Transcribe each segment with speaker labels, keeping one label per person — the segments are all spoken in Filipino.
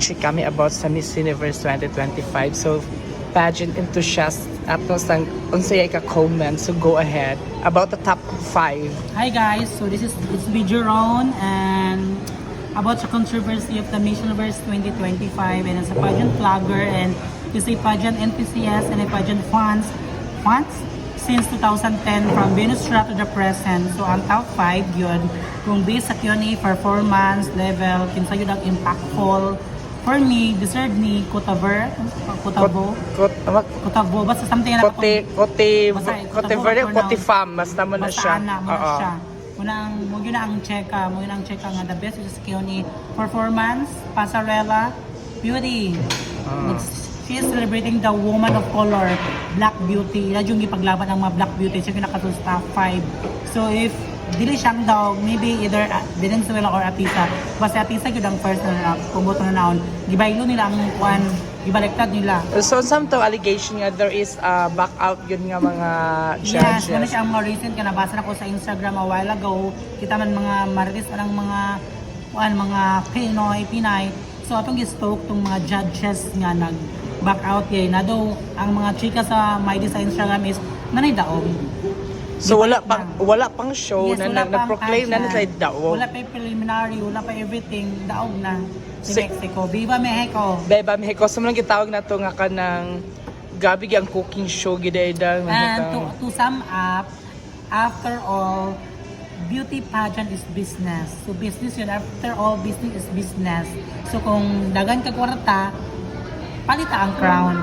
Speaker 1: mag-check kami about sa Miss Universe 2025. So, pageant enthusiast at sang unsay ka comment. So, go ahead about the top 5.
Speaker 2: Hi guys, so it's me Jeron, and about the controversy of the Miss Universe 2025, and as a pageant vlogger and is a pageant enthusiast and a pageant fans since 2010 from Venus Ra to the present. So ang top 5 yun kung based sa Q&A performance level kinsa yun ang impactful for me, deserve ni Kutabo, basta something na
Speaker 1: Kote fam, basta mo na siya.
Speaker 2: Mo yun ang check nga the best is Q&A performance, pasarela, beauty. She is celebrating the woman of color, Black Beauty. Ila yung ipaglaban ng mga Black Beauty. Siya yung nakatul sa top 5. So if dili siyang daw, maybe either Venezuela or Atisa. Basta Atisa yun ang first na pumoto na naon. Gibaylo nila ang kuan, gibaliktad nila.
Speaker 1: So some to allegation nga there is back out yun nga mga judges.
Speaker 2: Yes, muna siya ang mga recent ka nabasa na ko sa Instagram a while ago. Kita man mga marites ng mga Pinay. So atong gi-stalk tong mga judges nga back out kay na daw ang mga chika sa may sa Instagram is nanay daog.
Speaker 1: So wala pang show
Speaker 2: yes,
Speaker 1: na nag-proclaim na sa daog.
Speaker 2: Wala pa preliminary, wala pa everything, daog na si Mexico. Viva Mexico.
Speaker 1: Viva Mexico. So man gitawag na to nga kanang gabi ang cooking show gidayda.
Speaker 2: And to sum up, after all, beauty pageant is business. So business yun, after all, business is business. So kung dagan ka kwarta, palita ang crown.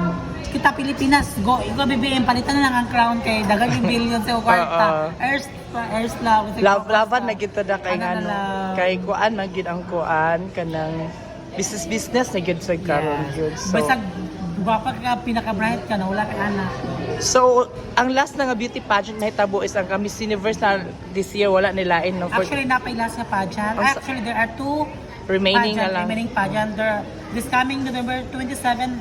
Speaker 2: Kita Pilipinas, go BBM, palitan na lang ang crown kay dagan yung billion sa kwarta. Earth
Speaker 1: Laban na kita na kay kay kuan magid ang kuan kanang business na gid sa karon gyud. So
Speaker 2: basag guwapa ka, pinaka-bright ka na wala ka anak.
Speaker 1: So, ang last na nga beauty pageant na hitabo is ang Miss Universe na this year wala nilain no.
Speaker 2: Actually napay last nga pageant. Actually there are 2
Speaker 1: remaining
Speaker 2: pageant. This coming November 27,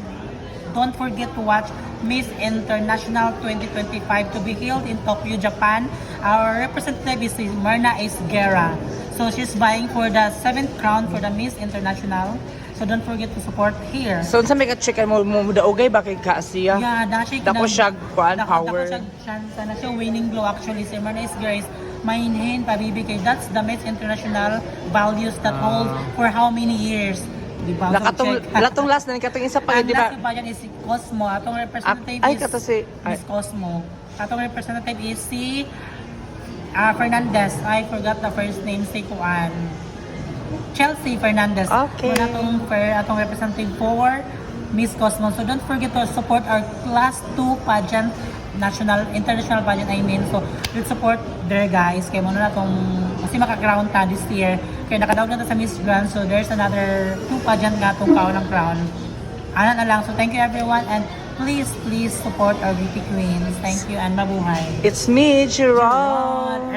Speaker 2: don't forget to watch Miss International 2025 to be held in Tokyo, Japan. Our representative is Marna Esguerra. So she's vying for the 7th crown for the Miss International. So don't forget to support here.
Speaker 1: So sa may ka-check mo daugay ba kay Kaasiya?
Speaker 2: Yeah, dashi
Speaker 1: dako siya kuan power.
Speaker 2: Sana siya winning glow actually. Si Marna Esguerra is mainhin pabibigay. That's the Miss International values that hold for how many years? Diba?
Speaker 1: Latong last na katong isa pa di ba?
Speaker 2: Ang last is si Cosmo. Atong representative is Miss Cosmo. Atong representative is si Fernandez. I forgot the first name, si Kuan. Chelsea Fernandez.
Speaker 1: Okay.
Speaker 2: Atong representative for Miss Cosmo. So don't forget to support our class 2 pageant, international pageant So let's support there guys. Kaya muna na itong kasi maka-crown ta this year. Kaya nakadawag na sa Miss Grand. So there's another 2 pageant nga itong kaon ng crown. Ano na lang. So thank you everyone and please support our beauty queens. Thank you and mabuhay.
Speaker 1: It's me, Jeron.